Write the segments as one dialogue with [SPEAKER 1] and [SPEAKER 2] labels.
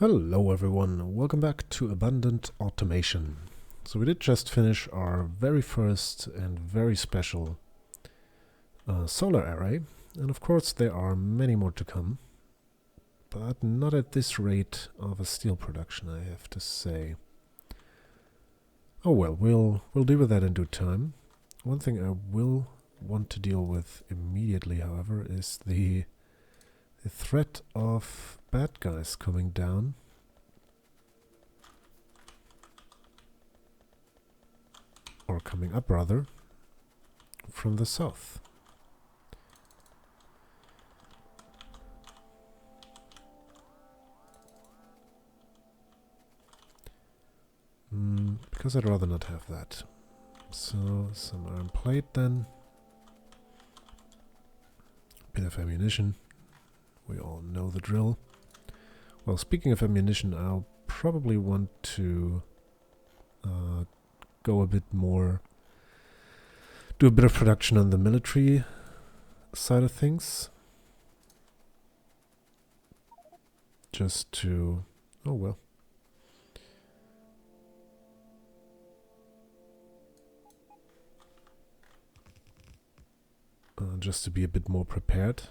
[SPEAKER 1] Hello everyone, welcome back to Abundant Automation. So we did just finish our very first and very special solar array, and of course there are many more to come, but not at this rate of a steel production, I have to say. Oh well, we'll deal with that in due time. One thing I will want to deal with immediately, however, is the threat of bad guys coming down. Or coming up, rather, from the south. Because I'd rather not have that. So, some iron plate then. Bit of ammunition. We all know the drill. Well, speaking of ammunition, I'll probably want to go a bit more, do a bit of production on the military side of things. Just to, oh well. Just to be a bit more prepared.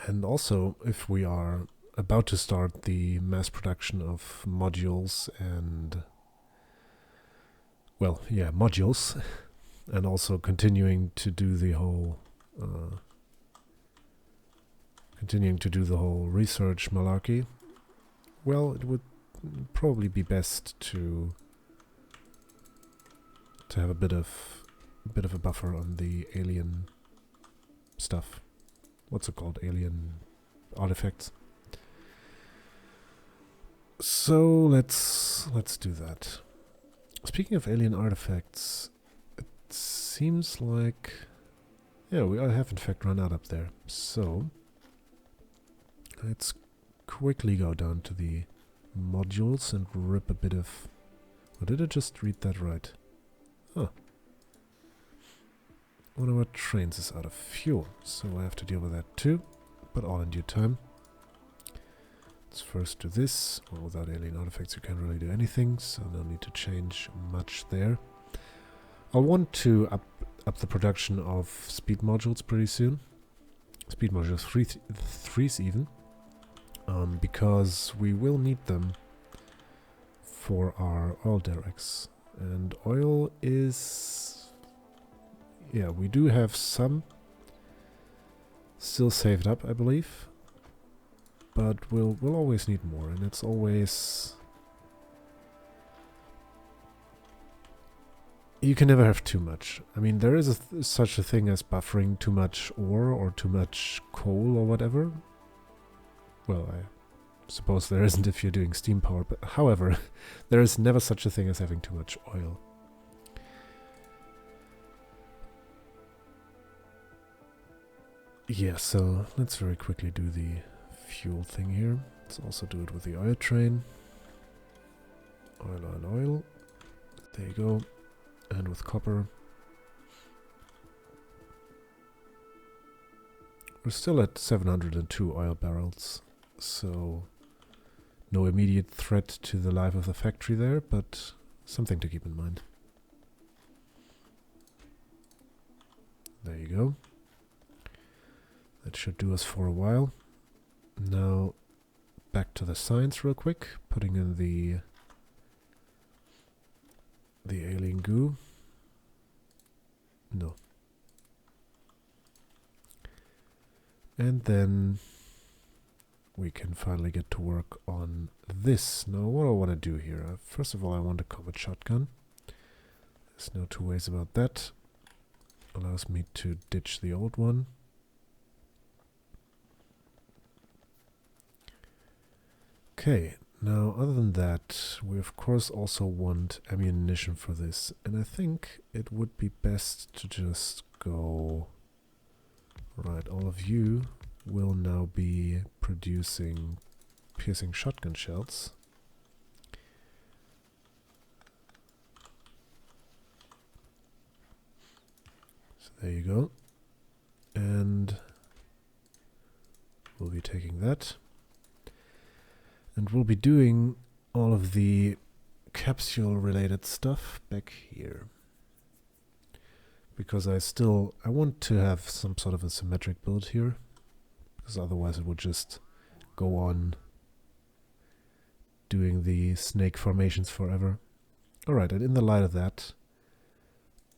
[SPEAKER 1] And also, if we are about to start the mass production of modules and, well, yeah, modules, and also continuing to do the whole research malarkey, well, it would probably be best to have a bit of a buffer on the alien stuff. What's it called? Alien artifacts. So let's do that. Speaking of alien artifacts, it seems like, yeah, we have in fact run out up there. So let's quickly go down to the modules and rip a bit of, or did I just read that right? Huh. One of our trains is out of fuel, so I have to deal with that too, but all in due time. Let's first do this. Well, without alien artifacts you can't really do anything, so no need to change much there. I want to up the production of speed modules pretty soon. Speed modules 3s even. Because we will need them for our oil derricks. And oil is... yeah, we do have some still saved up, I believe. But we'll always need more, and it's always... you can never have too much. I mean, there is such a thing as buffering too much ore or too much coal or whatever. Well, I suppose there isn't if you're doing steam power, but however, there is never such a thing as having too much oil. Yeah, so let's very quickly do the fuel thing here. Let's also do it with the oil train. Oil, oil, oil. There you go. And with copper. We're still at 702 oil barrels, so no immediate threat to the life of the factory there, but something to keep in mind. There you go. That should do us for a while. Now, back to the science real quick, putting in the alien goo. No. And then we can finally get to work on this. Now, what I want to do here, first of all, I want a combat shotgun. There's no two ways about that. Allows me to ditch the old one. Okay, now other than that, we of course also want ammunition for this, and I think it would be best to just go... right, all of you will now be producing piercing shotgun shells. There you go. And we'll be taking that. And we'll be doing all of the capsule related stuff back here. Because I want to have some sort of a symmetric build here. Because otherwise it would just go on doing the snake formations forever. Alright, and in the light of that,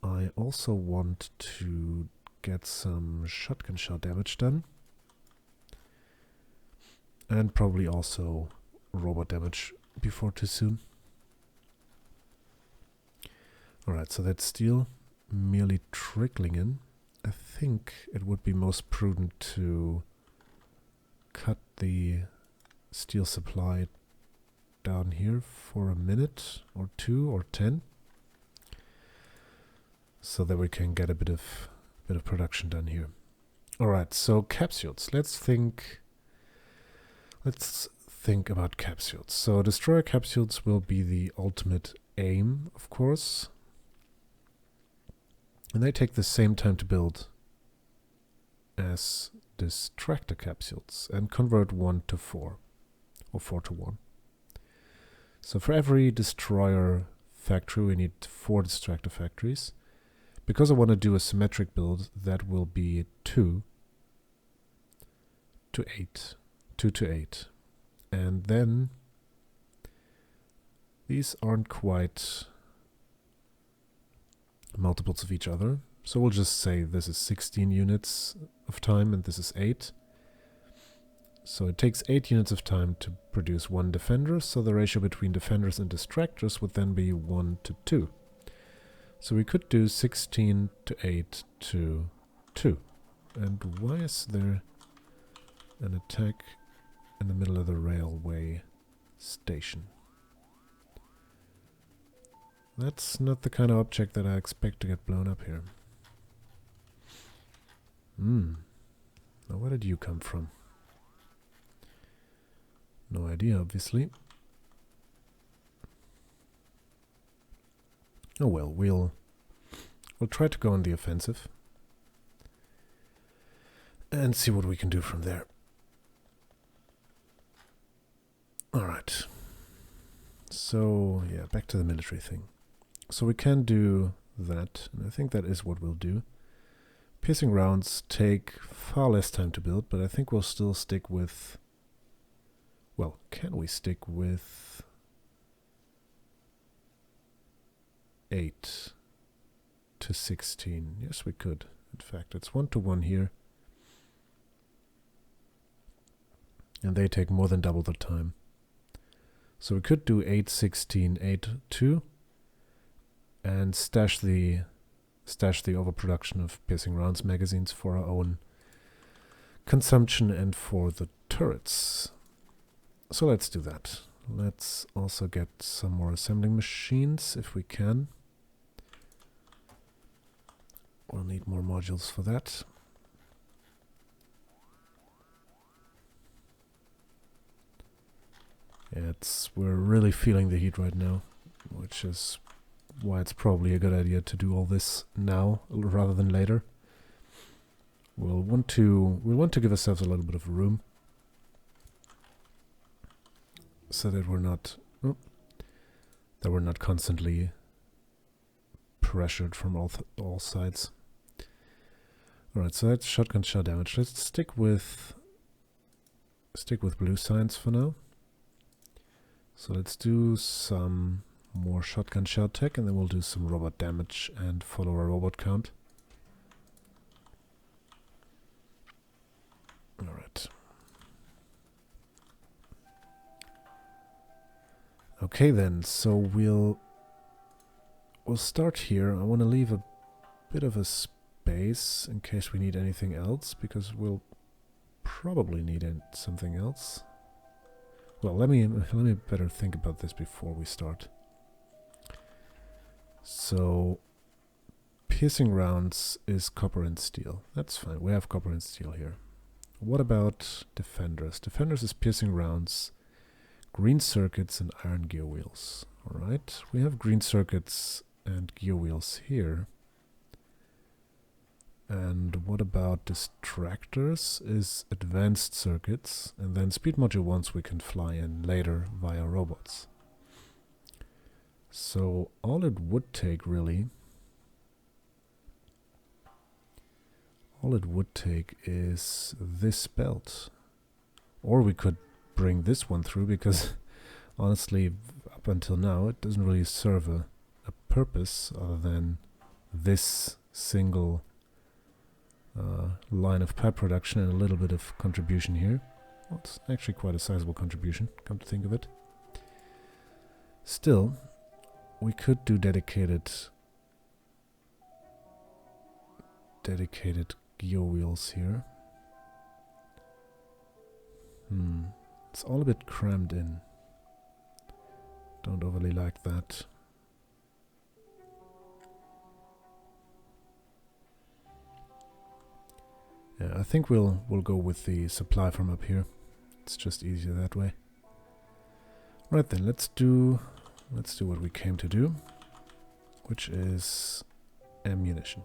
[SPEAKER 1] I also want to get some shotgun shell damage done. And probably also robot damage before too soon. Alright, so that's steel merely trickling in. I think it would be most prudent to cut the steel supply down here for a minute or 2 or 10, so that we can get a bit of production done here. Alright, so capsules. Let's think about capsules. So destroyer capsules will be the ultimate aim, of course. And they take the same time to build as distractor capsules and convert 1 to 4 or 4 to 1. So for every destroyer factory we need 4 distractor factories. Because I want to do a symmetric build, that will be 2 to 8. 2 to 8. And then these aren't quite multiples of each other. So we'll just say this is 16 units of time and this is 8. So it takes 8 units of time to produce 1 defender, so the ratio between defenders and distractors would then be 1 to 2. So we could do 16 to 8 to 2. And why is there an attack in the middle of the railway station? That's not the kind of object that I expect to get blown up here. Now where did you come from? No idea, obviously. Oh well, we'll try to go on the offensive and see what we can do from there. Alright. So, yeah, back to the military thing. So we can do that, and I think that is what we'll do. Piercing rounds take far less time to build, but I think we'll still stick with... Well, can we stick with 8 to 16? Yes, we could. In fact, it's 1 to 1 here. And they take more than double the time. So we could do 8, 16, 8, 2. And stash the overproduction of piercing rounds magazines for our own consumption and for the turrets. So let's do that. Let's also get some more assembling machines if we can. We'll need more modules for that. Yeah, we're really feeling the heat right now, which is why it's probably a good idea to do all this now rather than later. We'll want to give ourselves a little bit of room so that we're not constantly pressured from all sides. Alright, so that's shotgun shell damage. Let's stick with blue science for now. So let's do some more shotgun shell tech, and then we'll do some robot damage and follow our robot count. Alright. Okay then, so we'll start here. I want to leave a bit of a space in case we need anything else, because we'll probably need something else. Well, let me better think about this before we start. So, piercing rounds is copper and steel. That's fine. We have copper and steel here. What about defenders? Defenders is piercing rounds, green circuits, and iron gear wheels. Alright, we have green circuits and gear wheels here. And what about distractors is advanced circuits, and then speed module ones we can fly in later via robots. So all it would take really, is this belt. Or we could bring this one through, because honestly up until now it doesn't really serve a purpose other than this single line of pipe production and a little bit of contribution here. Well, it's actually quite a sizable contribution, come to think of it. Still, we could do dedicated gear wheels here. It's all a bit crammed in. Don't overly like that. Yeah, I think we'll go with the supply from up here. It's just easier that way. Right then, let's do what we came to do, which is ammunition.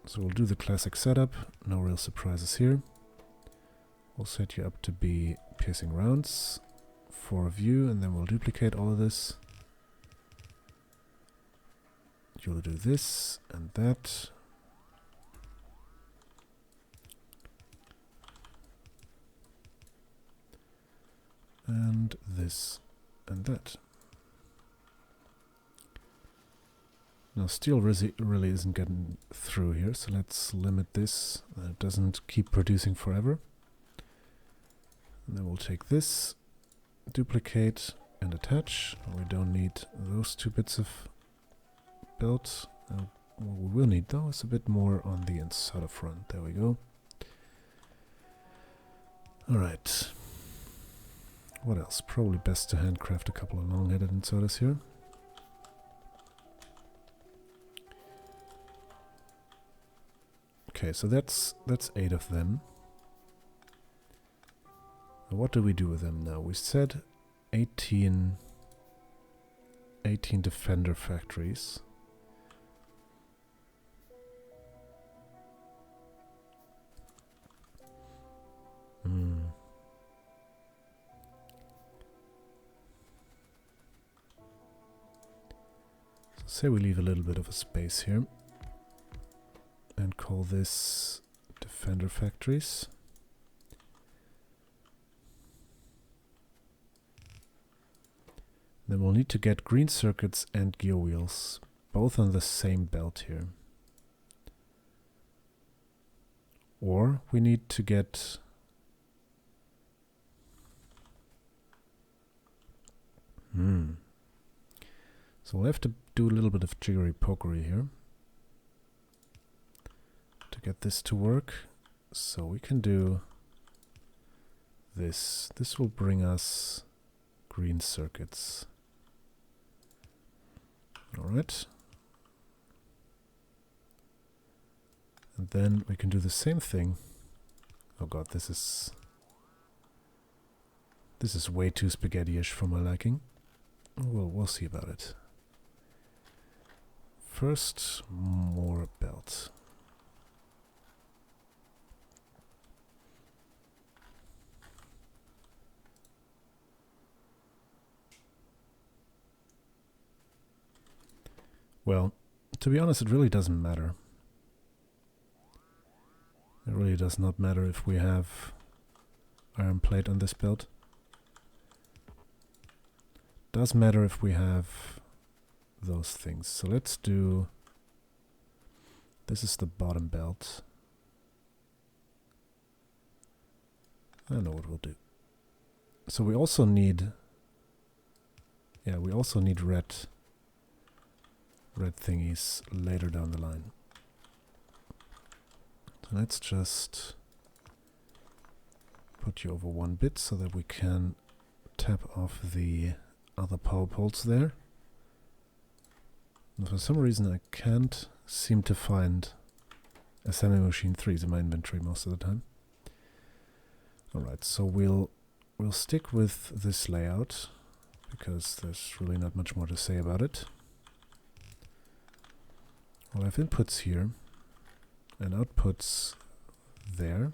[SPEAKER 1] So we'll do the classic setup, no real surprises here. We'll set you up to be piercing rounds for view, and then we'll duplicate all of this. You'll do this and that. And this and that. Now steel really isn't getting through here, so let's limit this. It doesn't keep producing forever. And then we'll take this, duplicate and attach. We don't need those two bits of belt. What we will need though is a bit more on the inside of front. There we go. Alright. What else? Probably best to handcraft a couple of long-headed inserters here. Okay, so that's 8 of them. Now what do we do with them now? We said 18 defender factories. So say we leave a little bit of a space here and call this defender factories. Then we'll need to get green circuits and gear wheels, both on the same belt here. Or we need to get So we'll have to do a little bit of jiggery pokery here to get this to work. So we can do this. This will bring us green circuits. Alright. And then we can do the same thing. Oh god, this is way too spaghetti-ish for my liking. We'll see about it. First, more belt. Well, to be honest, it really doesn't matter. It really does not matter if we have iron plate on this belt. Does matter if we have those things. So let's do, this is the bottom belt. I know what we'll do. So we also need, red thingies later down the line. So let's just put you over 1 bit so that we can tap off the other power poles there. And for some reason I can't seem to find assembly machine 3s in my inventory most of the time. Alright, so we'll stick with this layout because there's really not much more to say about it. We'll have inputs here and outputs there.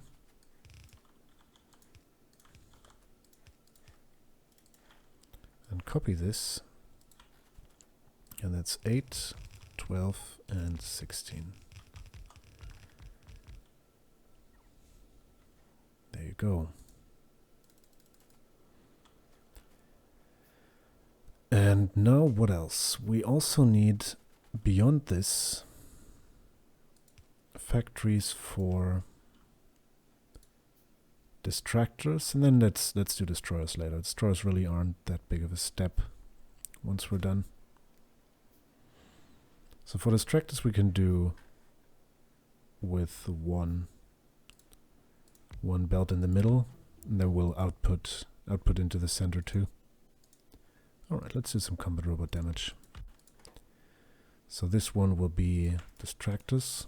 [SPEAKER 1] And copy this. And that's 8, 12, and 16. There you go. And now what else? We also need, beyond this, factories for distractors, and then let's do destroyers later. Destroyers really aren't that big of a step once we're done. So for distractors we can do with one belt in the middle, and then we'll output into the center too. Alright, let's do some combat robot damage. So this one will be distractors.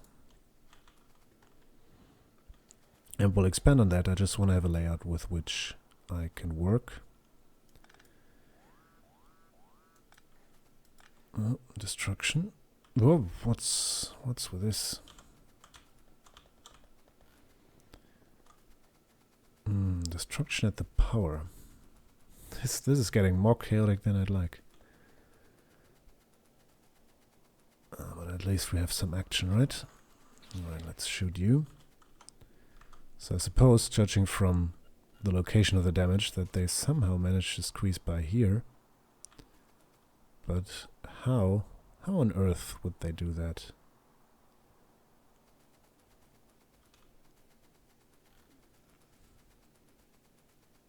[SPEAKER 1] And we'll expand on that. I just want to have a layout with which I can work. Oh, destruction. Whoa, what's with this? Destruction at the power. This is getting more chaotic than I'd like. But at least we have some action, right? Alright, let's shoot you. So I suppose, judging from the location of the damage, that they somehow managed to squeeze by here. But how? How on earth would they do that?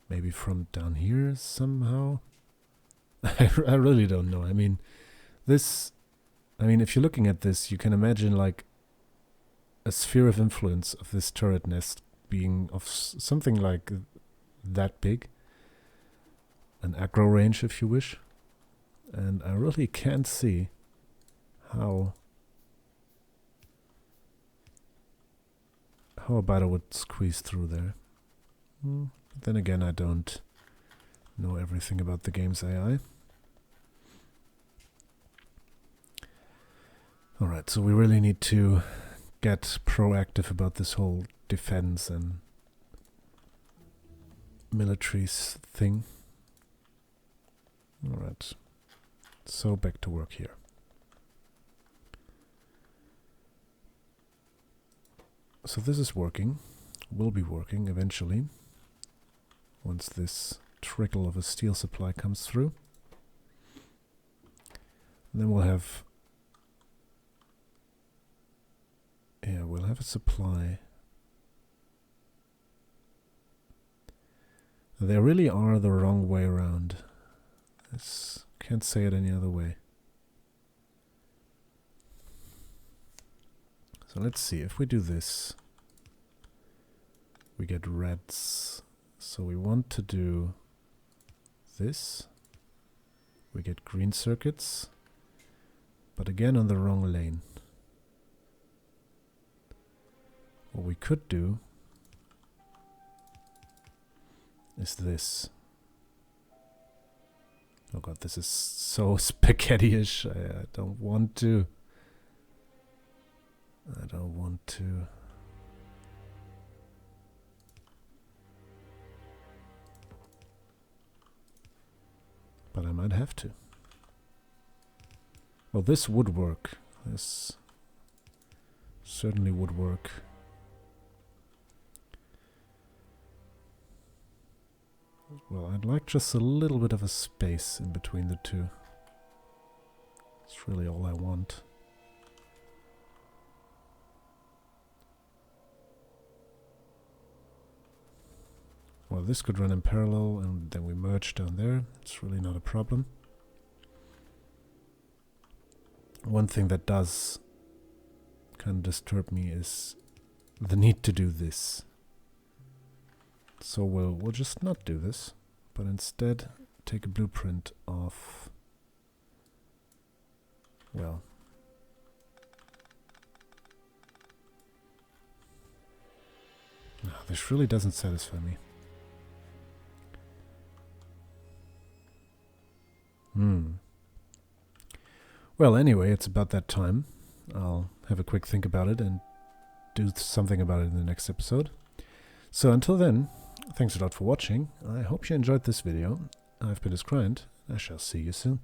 [SPEAKER 1] Maybe from down here somehow? I really don't know. I mean, if you're looking at this, you can imagine like a sphere of influence of this turret nest being of something like that big. An aggro range, if you wish. And I really can't see how a biter would squeeze through there. But then again, I don't know everything about the game's AI. Alright, so we really need to get proactive about this whole defense and militaries thing. Alright, so back to work here. So this is working, will be working eventually, once this trickle of a steel supply comes through. And then we'll have a supply. They really are the wrong way around. I can't say it any other way. So let's see, if we do this, we get reds. So we want to do this. We get green circuits, but again on the wrong lane. What we could do is this. Oh god, this is so spaghetti-ish. I don't want to. I don't want to. But I might have to. Well, this would work. This certainly would work. Well, I'd like just a little bit of a space in between the two. It's really all I want. Well, this could run in parallel and then we merge down there. It's really not a problem. One thing that does kind of disturb me is the need to do this. So we'll just not do this, but instead take a blueprint of, well, no, this really doesn't satisfy me. Well, anyway, it's about that time. I'll have a quick think about it and do something about it in the next episode. So until then, thanks a lot for watching. I hope you enjoyed this video. I've been Client. I shall see you soon.